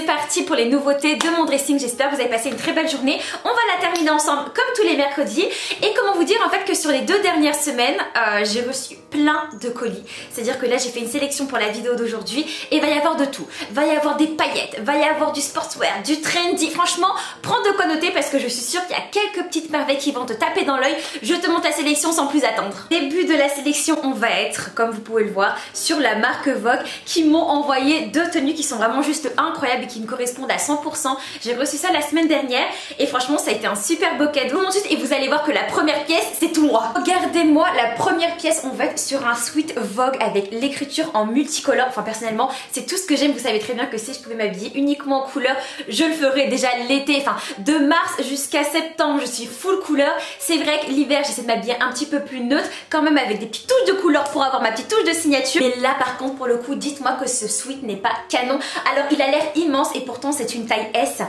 c'est parti pour les nouveautés de mon dressing. J'espère que vous avez passé une très belle journée. On va la terminer ensemble comme tous les mercredis. Et comment vous dire en fait que sur les 2 dernières semaines, j'ai reçu plein de colis. C'est-à-dire que là j'ai fait une sélection pour la vidéo d'aujourd'hui et il va y avoir de tout. Va y avoir des paillettes, va y avoir du sportswear, du trendy. Franchement, prends de quoi noter parce que je suis sûre qu'il y a quelques petites merveilles qui vont te taper dans l'œil. Je te montre la sélection sans plus attendre. Début de la sélection, on va être, comme vous pouvez le voir, sur la marque Vogue qui m'ont envoyé 2 tenues qui sont vraiment juste incroyables et qui me correspondent à 100%. J'ai reçu ça la semaine dernière et franchement ça a été un super beau cadeau. Et vous allez voir que la première pièce c'est tout moi. Regardez-moi la première pièce, on va être sur un sweat Vogue avec l'écriture en multicolore. Enfin personnellement c'est tout ce que j'aime. Vous savez très bien que si je pouvais m'habiller uniquement en couleur, je le ferais déjà l'été. Enfin de mars jusqu'à septembre je suis full couleur. C'est vrai que l'hiver j'essaie de m'habiller un petit peu plus neutre, quand même avec des petites touches de couleur pour avoir ma petite touche de signature. Mais là par contre pour le coup dites-moi que ce sweat n'est pas canon. Alors il a l'air immense et pourtant c'est une taille S.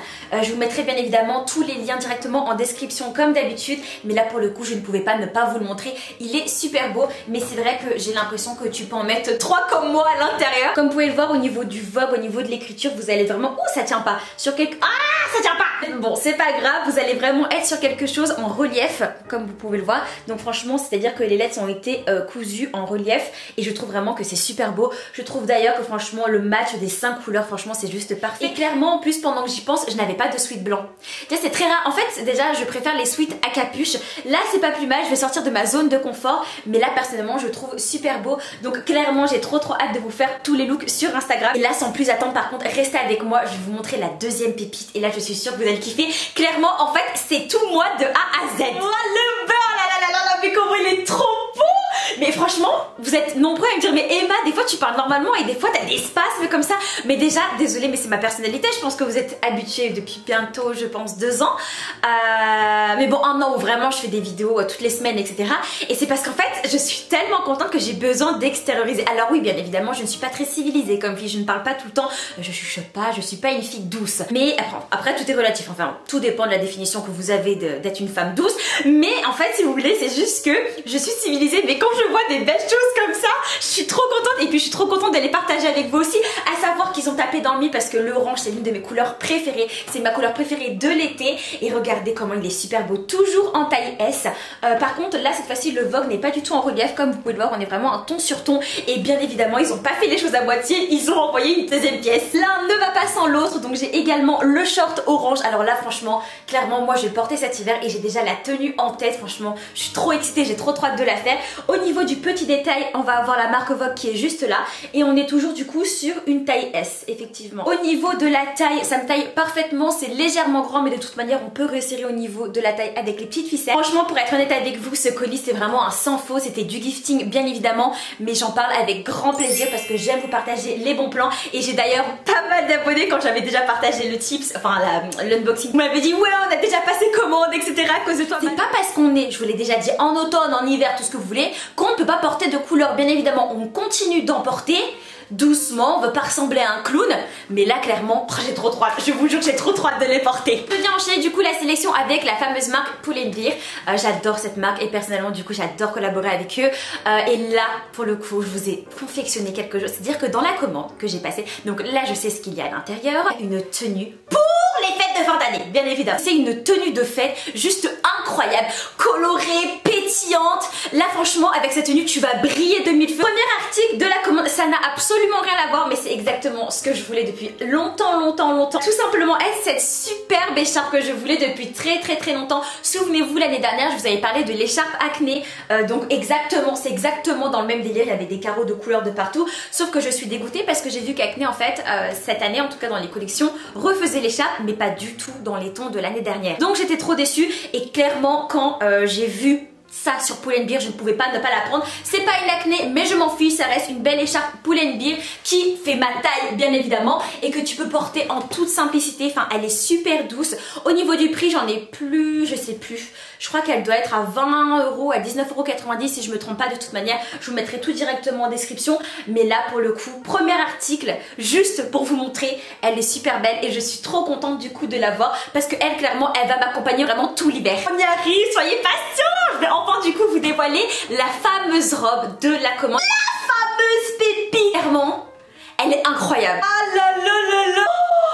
Je vous mettrai bien évidemment tous les liens directement en description comme d'habitude. Mais là pour le coup je ne pouvais pas ne pas vous le montrer. Il est super beau mais c'est vrai que j'ai l'impression que tu peux en mettre 3 comme moi à l'intérieur. Comme vous pouvez le voir au niveau du Vogue, au niveau de l'écriture, vous allez vraiment... Ouh ça tient pas. Sur quelque... Ah ça tient pas. Bon c'est pas grave, vous allez vraiment être sur quelque chose en relief comme vous pouvez le voir. Donc franchement c'est à dire que les lettres ont été cousues en relief et je trouve vraiment que c'est super beau. Je trouve d'ailleurs que franchement le match des 5 couleurs franchement c'est juste parfait. Et clairement en plus pendant que j'y pense je n'avais pas de sweat blanc. Tu sais c'est très rare. En fait déjà je préfère les sweats à capuche. Là c'est pas plus mal, je vais sortir de ma zone de confort. Mais là personnellement je trouve super beau. Donc clairement j'ai trop hâte de vous faire tous les looks sur Instagram. Et là sans plus attendre par contre restez avec moi. Je vais vous montrer la deuxième pépite. Et là je suis sûre que vous allez kiffer. Clairement en fait c'est tout moi de A à Z. Oh le beurre là mais comment il est trop beau. Mais franchement, vous êtes nombreux à me dire mais Emma, des fois tu parles normalement et des fois t'as des spasmes comme ça. Mais déjà, désolée mais c'est ma personnalité. Je pense que vous êtes habitués depuis bientôt, je pense 2 ans. Mais bon, 1 an où vraiment je fais des vidéos toutes les semaines, etc. Et c'est parce qu'en fait, je suis tellement contente que j'ai besoin d'extérioriser. Alors oui, bien évidemment, je ne suis pas très civilisée comme fille. Je ne parle pas tout le temps, je chuchote pas, je suis pas une fille douce. Mais après tout est relatif. Enfin, tout dépend de la définition que vous avez d'être une femme douce. Mais en fait, si vous voulez, c'est juste que je suis civilisée. Mais quand je vois des belles choses comme ça, je suis trop contente et puis je suis trop contente de les partager avec vous aussi. À savoir qu'ils ont tapé dans le mille parce que l'orange c'est l'une de mes couleurs préférées, c'est ma couleur préférée de l'été. Et regardez comment il est super beau, toujours en taille S. Par contre là cette fois-ci le Vogue n'est pas du tout en relief comme vous pouvez le voir, on est vraiment en ton sur ton. Et bien évidemment ils ont pas fait les choses à moitié, ils ont envoyé une deuxième pièce. L'un ne va pas sans l'autre, donc j'ai également le short orange. Alors là franchement, clairement moi je vais le porter cet hiver et j'ai déjà la tenue en tête. Franchement je suis trop excitée, j'ai trop hâte de la faire. Au niveau du petit détail, on va avoir la marque Vogue qui est juste là et on est toujours du coup sur une taille S effectivement. Au niveau de la taille, ça me taille parfaitement, c'est légèrement grand mais de toute manière on peut resserrer au niveau de la taille avec les petites ficelles. Franchement pour être honnête avec vous, ce colis c'est vraiment un sans faux, c'était du gifting bien évidemment mais j'en parle avec grand plaisir parce que j'aime vous partager les bons plans et j'ai d'ailleurs pas mal d'abonnés quand j'avais déjà partagé le tips, enfin l'unboxing. Vous m'avez dit ouais on a déjà passé commande etc à cause de toi. C'est pas parce qu'on est, je vous l'ai déjà dit, en automne, en hiver, tout ce que vous voulez, qu'on ne peut pas porter de couleur. Bien évidemment on continue d'en porter doucement, on veut pas ressembler à un clown, mais là clairement j'ai trop hâte, je vous jure que j'ai trop hâte de les porter. Je viens enchaîner du coup la sélection avec la fameuse marque Pull&Bear. J'adore cette marque et personnellement du coup j'adore collaborer avec eux. Et là pour le coup je vous ai confectionné quelque chose, c'est à dire que dans la commande que j'ai passée, donc là je sais ce qu'il y a à l'intérieur, une tenue pour les fêtes de fin d'année bien évidemment. C'est une tenue de fête juste incroyable, colorée, pétillante. Là franchement avec cette tenue tu vas briller de mille feux. Premier article de la commande, ça n'a absolument rien à voir mais c'est exactement ce que je voulais depuis longtemps. Tout simplement est cette superbe écharpe que je voulais depuis très longtemps. Souvenez-vous l'année dernière je vous avais parlé de l'écharpe acné, donc exactement, c'est exactement dans le même délire, il y avait des carreaux de couleurs de partout, sauf que je suis dégoûtée parce que j'ai vu qu'Acné en fait cette année en tout cas dans les collections refaisait l'écharpe mais pas du tout dans les tons de l'année dernière. Donc j'étais trop déçue et clairement quand j'ai vu ça sur Pull&Bear, je ne pouvais pas ne pas la prendre. C'est pas une acné mais je m'en fiche, ça reste une belle écharpe Pull&Bear qui fait ma taille bien évidemment et que tu peux porter en toute simplicité. Enfin elle est super douce. Au niveau du prix j'en ai plus, je sais plus, je crois qu'elle doit être à 20 €, à 19,90 € si je me trompe pas. De toute manière je vous mettrai tout directement en description. Mais là pour le coup, premier article juste pour vous montrer, elle est super belle et je suis trop contente du coup de la voir parce que elle clairement elle va m'accompagner vraiment tout l'hiver. On y arrive, soyez patients, je vais enfin du coup vous dévoiler la fameuse robe de la commande, la fameuse pépite. Clairement elle est incroyable. Ah là là là là.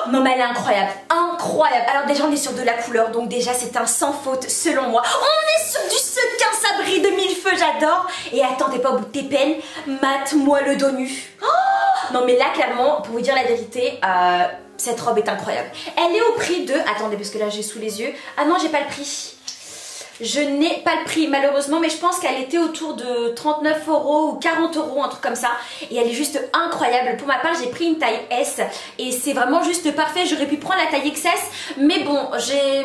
Non mais elle est incroyable, incroyable. Alors déjà on est sur de la couleur, donc déjà c'est un sans faute selon moi. On est sur du sequin sabri de mille feux, j'adore. Et attends, t'es pas au bout de tes peines, mate-moi le dos nu. Oh non mais là clairement, pour vous dire la vérité, cette robe est incroyable. Elle est au prix de... Attendez parce que là j'ai sous les yeux. Ah non, j'ai pas le prix. Je n'ai pas le prix malheureusement, mais je pense qu'elle était autour de 39 € ou 40 €, un truc comme ça. Et elle est juste incroyable. Pour ma part, j'ai pris une taille S et c'est vraiment juste parfait. J'aurais pu prendre la taille XS, mais bon,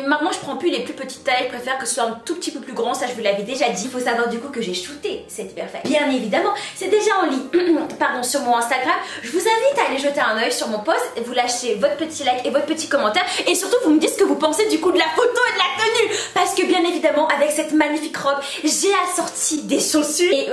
maintenant je prends plus les plus petites tailles. Je préfère que ce soit un tout petit peu plus grand. Ça, je vous l'avais déjà dit. Il faut savoir du coup que j'ai shooté cette hyperface. Bien évidemment, c'est déjà en ligne. Pardon, sur mon Instagram. Je vous invite à aller jeter un oeil sur mon post. Vous lâchez votre petit like et votre petit commentaire. Et surtout, vous me dites ce que vous pensez du coup de la photo et de la tenue. Parce que bien évidemment, avec cette magnifique robe, j'ai assorti des chaussures et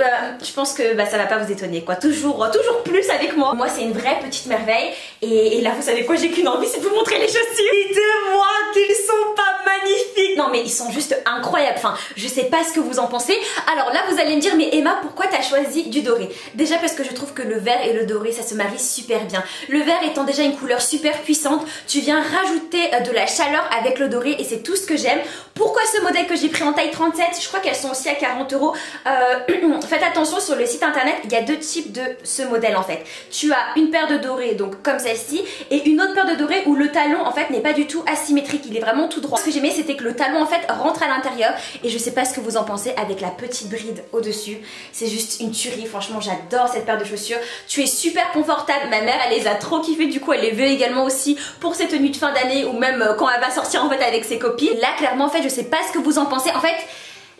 je pense que ça va pas vous étonner quoi, toujours plus avec moi. Moi c'est une vraie petite merveille et là vous savez quoi, j'ai qu'une envie, c'est de vous montrer les chaussures. Dites-moi qu'ils sont pas magnifiques. Non mais ils sont juste incroyables, enfin je sais pas ce que vous en pensez. Alors là vous allez me dire mais Emma pourquoi t'as choisi du doré? Déjà parce que je trouve que le vert et le doré ça se marie super bien. Le vert étant déjà une couleur super puissante, tu viens rajouter de la chaleur avec le doré et c'est tout ce que j'aime. Pourquoi ce modèle que j'ai pris en taille 37, je crois qu'elles sont aussi à 40 €. Faites attention, sur le site internet, il y a deux types de ce modèle en fait. Tu as une paire de dorés, donc comme celle-ci, et une autre paire de dorés où le talon en fait n'est pas du tout asymétrique, il est vraiment tout droit. Ce que j'aimais c'était que le talon en fait rentre à l'intérieur et je sais pas ce que vous en pensez avec la petite bride au-dessus. C'est juste une tuerie, franchement j'adore cette paire de chaussures. Tu es super confortable, ma mère elle les a trop kiffées, du coup elle les veut également aussi pour ses tenues de fin d'année ou même quand elle va sortir en fait avec ses copines. Là clairement en fait je sais pas ce que vous en pensez. En fait,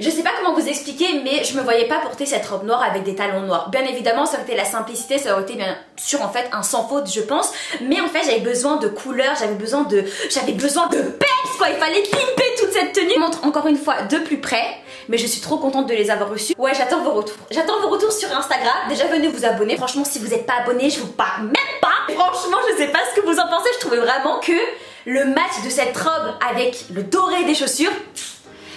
je sais pas comment vous expliquer, mais je me voyais pas porter cette robe noire avec des talons noirs. Bien évidemment, ça aurait été la simplicité, ça aurait été bien sûr en fait un sans faute, je pense. Mais en fait, j'avais besoin de couleurs, j'avais besoin de peps quoi. Il fallait pimper toute cette tenue. Je vous montre encore une fois de plus près, mais je suis trop contente de les avoir reçus. Ouais, j'attends vos retours. J'attends vos retours sur Instagram. Déjà, venez vous abonner. Franchement, si vous n'êtes pas abonné, je vous parle même pas. Franchement, je sais pas ce que vous en pensez. Je trouvais vraiment que le match de cette robe avec le doré des chaussures,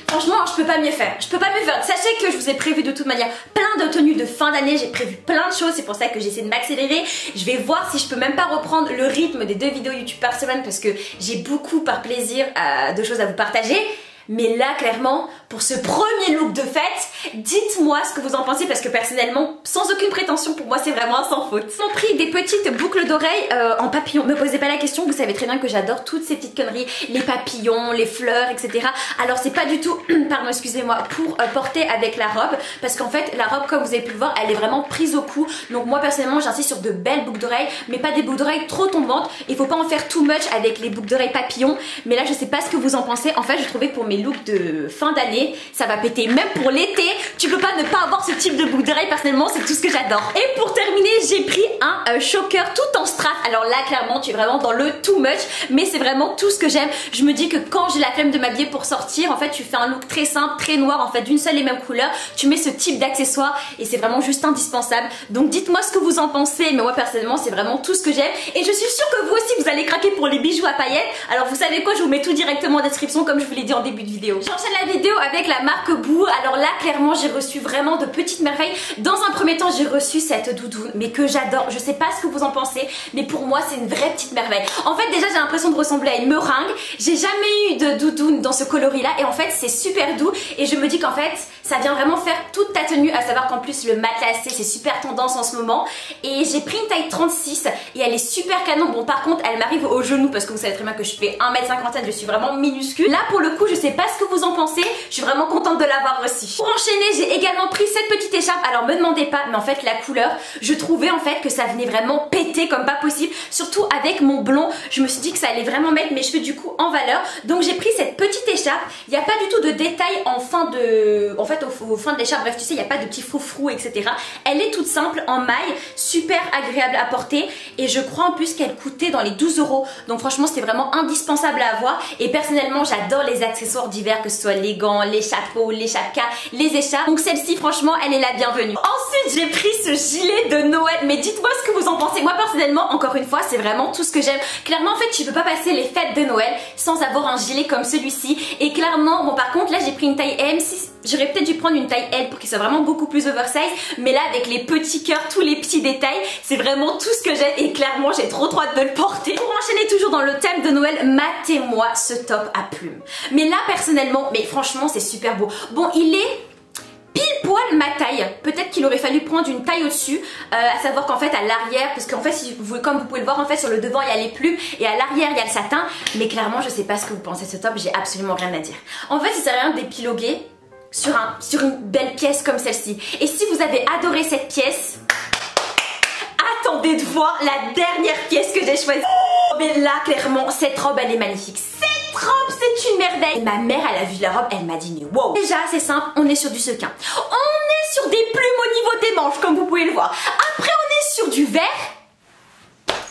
franchement, je peux pas mieux faire. Je peux pas mieux faire. Sachez que je vous ai prévu de toute manière plein de tenues de fin d'année. J'ai prévu plein de choses. C'est pour ça que j'essaie de m'accélérer. Je vais voir si je peux même pas reprendre le rythme des 2 vidéos YouTube par semaine parce que j'ai beaucoup par plaisir de choses à vous partager. Mais là, clairement, pour ce premier look de fête, dites-moi ce que vous en pensez parce que personnellement, sans aucune prétention, pour moi, c'est vraiment un sans faute. J'ai pris des petites boucles d'oreilles en papillon. Me posez pas la question, vous savez très bien que j'adore toutes ces petites conneries, les papillons, les fleurs, etc. Alors, c'est pas du tout, pardon, excusez-moi, pour porter avec la robe parce qu'en fait, la robe, comme vous avez pu le voir, elle est vraiment prise au cou. Donc moi, personnellement, j'insiste sur de belles boucles d'oreilles, mais pas des boucles d'oreilles trop tombantes. Il faut pas en faire too much avec les boucles d'oreilles papillons. Mais là, je sais pas ce que vous en pensez. En fait, je trouvais que pour mes looks de fin d'année, ça va péter. Même pour l'été, tu peux pas ne pas avoir ce type de boucle d'oreille. Personnellement, c'est tout ce que j'adore. Et pour terminer, j'ai pris un choker tout en strass. Alors là, clairement, tu es vraiment dans le too much, mais c'est vraiment tout ce que j'aime. Je me dis que quand j'ai la flemme de m'habiller pour sortir, en fait, tu fais un look très simple, très noir, en fait, d'une seule et même couleur. Tu mets ce type d'accessoires et c'est vraiment juste indispensable. Donc dites-moi ce que vous en pensez, mais moi personnellement, c'est vraiment tout ce que j'aime. Et je suis sûre que vous aussi, vous allez craquer pour les bijoux à paillettes. Alors vous savez quoi, je vous mets tout directement en description, comme je vous l'ai dit en début de vidéo. J'enchaîne la vidéo avec la marque Boo. Alors là, clairement, j'ai reçu vraiment de petites merveilles. Dans un premier temps, j'ai reçu cette doudoune, mais que j'adore. Je sais pas ce que vous en pensez, mais pour moi, c'est une vraie petite merveille. En fait, déjà, j'ai l'impression de ressembler à une meringue. J'ai jamais eu de doudoune dans ce coloris-là, et en fait, c'est super doux. Et je me dis qu'en fait, ça vient vraiment faire toute ta tenue, à savoir qu'en plus, le matelassé, c'est super tendance en ce moment. Et j'ai pris une taille 36, et elle est super canon. Bon, par contre, elle m'arrive au genou, parce que vous savez très bien que je fais 1m57, je suis vraiment minuscule. Là, pour le coup, je sais pas ce que vous en pensez. Je suis vraiment contente de l'avoir reçu. Pour enchaîner, j'ai également pris cette petite écharpe. Alors me demandez pas, mais en fait la couleur, je trouvais en fait que ça venait vraiment péter comme pas possible. Surtout avec mon blond, je me suis dit que ça allait vraiment mettre mes cheveux du coup en valeur. Donc j'ai pris cette petite écharpe. Il n'y a pas du tout de détails en fin de... En fait au fin de l'écharpe, bref tu sais, il n'y a pas de petits froufrous etc. Elle est toute simple en maille, super agréable à porter. Et je crois en plus qu'elle coûtait dans les 12 €. Donc franchement c'était vraiment indispensable à avoir. Et personnellement j'adore les accessoires d'hiver, que ce soit les gants, les chapeaux, les chapkas, les écharpes. Donc celle-ci franchement elle est la bienvenue. Ensuite j'ai pris ce gilet de Noël. Mais dites-moi ce que vous en pensez. Moi personnellement encore une fois c'est vraiment tout ce que j'aime. Clairement en fait tu peux pas passer les fêtes de Noël sans avoir un gilet comme celui-ci. Et clairement bon par contre là j'ai pris une taille M6. J'aurais peut-être dû prendre une taille L pour qu'il soit vraiment beaucoup plus oversize, mais là avec les petits cœurs, tous les petits détails, c'est vraiment tout ce que j'aime et clairement j'ai trop hâte de le porter. Pour enchaîner toujours dans le thème de Noël, matez-moi ce top à plumes. Mais là personnellement, mais franchement c'est super beau. Bon, il est pile poil ma taille, peut-être qu'il aurait fallu prendre une taille au-dessus, à savoir qu'en fait à l'arrière, parce qu'en fait si vous, comme vous pouvez le voir, en fait sur le devant il y a les plumes et à l'arrière il y a le satin, mais clairement je sais pas ce que vous pensez de ce top, j'ai absolument rien à dire. En fait il sert à rien d'épiloguer sur une belle pièce comme celle-ci. Et si vous avez adoré cette pièce, attendez de voir la dernière pièce que j'ai choisie. Oh, mais là clairement cette robe elle est magnifique. Robe, c'est une merveille. Et ma mère, elle a vu la robe, elle m'a dit mais wow. Déjà, c'est simple, on est sur du sequin. On est sur des plumes au niveau des manches, comme vous pouvez le voir. Après, on est sur du vert.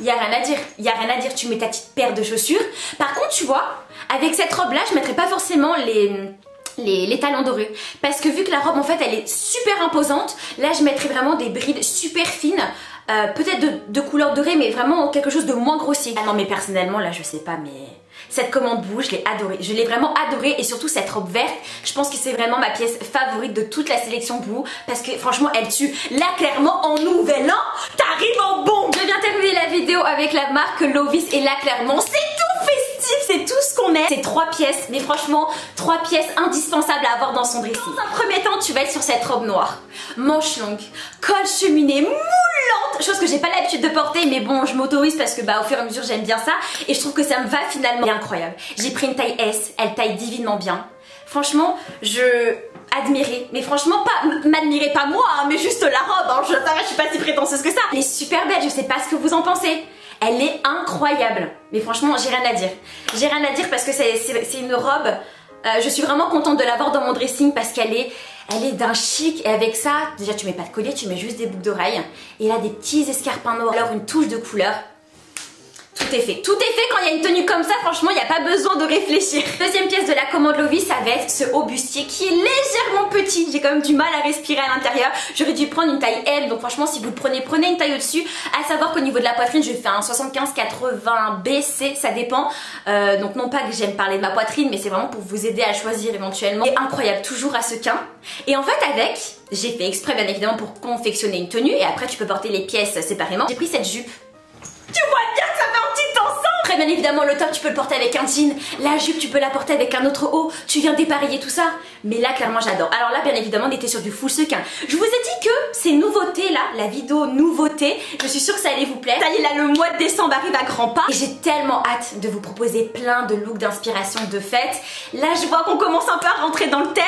Il y a rien à dire. Il y a rien à dire. Tu mets ta petite paire de chaussures. Par contre, tu vois, avec cette robe-là, je mettrais pas forcément les talons dorés, parce que vu que la robe en fait elle est super imposante, là je mettrais vraiment des brides super fines, peut-être de couleur dorée, mais vraiment quelque chose de moins grossier. Ah non mais personnellement là je sais pas, mais cette commande boue je l'ai adorée, je l'ai vraiment adorée, et surtout cette robe verte, je pense que c'est vraiment ma pièce favorite de toute la sélection boue, parce que franchement elle tue. Là clairement en nouvel an, t'arrives en bon. Je viens terminer la vidéo avec la marque Lovis, et là clairement c'est tout festif, c'est tout ce qu'on aime. C'est 3 pièces, mais franchement 3 pièces indispensables à avoir dans son dressing. Dans un premier temps tu vas être sur cette robe noire, manche longue, col cheminé, moulante, chose que j'ai pas l'habitude de porter, mais bon je m'autorise parce que bah au fur et à mesure j'aime bien ça, et je trouve que ça me va finalement. C'est incroyable. J'ai pris une taille S, elle taille divinement bien. Franchement je admirais, mais franchement pas m'admirez pas moi, hein, mais juste la robe, hein. Je suis pas si prétentieuse que ça. Elle est super belle, je sais pas ce que vous en pensez. Elle est incroyable, mais franchement j'ai rien à dire. J'ai rien à dire parce que c'est une robe, je suis vraiment contente de l'avoir dans mon dressing parce qu'elle est d'un chic, et avec ça, déjà tu mets pas de collier, tu mets juste des boucles d'oreilles, et là des petits escarpins noirs, alors une touche de couleur. Tout est fait. Tout est fait quand il y a une tenue comme ça, franchement, il n'y a pas besoin de réfléchir. Deuxième pièce de la commande Lovis, ça va être ce haut bustier qui est légèrement petit. J'ai quand même du mal à respirer à l'intérieur. J'aurais dû prendre une taille L, donc franchement, si vous le prenez, prenez une taille au-dessus. À savoir qu'au niveau de la poitrine, je fais un 75-80 B, C, ça dépend. Donc non pas que j'aime parler de ma poitrine, mais c'est vraiment pour vous aider à choisir éventuellement. Et incroyable, toujours à sequin. Et en fait, avec, j'ai fait exprès bien évidemment pour confectionner une tenue, et après tu peux porter les pièces séparément. J'ai pris cette jupe. Tu vois bien que ça fait un petit ensemble. Après bien évidemment le top tu peux le porter avec un jean, la jupe tu peux la porter avec un autre haut, tu viens dépareiller tout ça. Mais là clairement j'adore. Alors là bien évidemment on était sur du full sequin. Je vous ai dit que ces nouveautés là, la vidéo nouveauté, je suis sûre que ça allait vous plaire. Ça y est là, le mois de décembre arrive à grands pas, et j'ai tellement hâte de vous proposer plein de looks d'inspiration de fête. Là je vois qu'on commence un peu à rentrer dans le thème,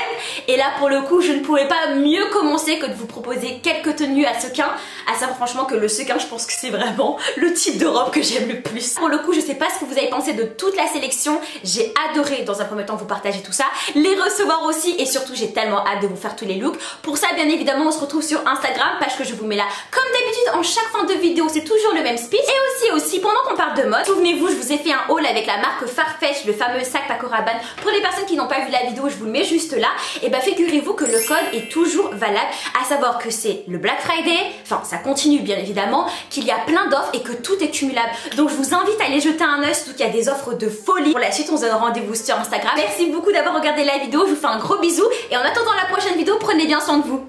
et là pour le coup je ne pourrais pas mieux commencer que de vous proposer quelques tenues à sequin. À savoir franchement que le sequin, je pense que c'est vraiment le type de robe que j'aime le plus. Pour le coup je sais pas ce que vous avez pensé de toute la sélection, j'ai adoré dans un premier temps vous partager tout ça, les recevoir aussi, et surtout j'ai tellement hâte de vous faire tous les looks. Pour ça bien évidemment on se retrouve sur Instagram, page que je vous mets là comme d'habitude en chaque fin de vidéo, c'est toujours le même speech. Et aussi pendant qu'on parle de mode, souvenez-vous je vous ai fait un haul avec la marque Farfetch, le fameux sac Paco Rabanne. Pour les personnes qui n'ont pas vu la vidéo, je vous le mets juste là. Et bah figurez-vous que le code est toujours valable, à savoir que c'est le Black Friday, enfin ça continue bien évidemment, qu'il y a plein d'offres et que tout est cumulable. Donc je vous invite à aller jeter un œil, surtout qu'il y a des offres de folie. Pour la suite on se donne rendez-vous sur Instagram. Merci beaucoup d'avoir regardé la vidéo, je vous fais un gros bisou, et en attendant la prochaine vidéo, prenez bien soin de vous.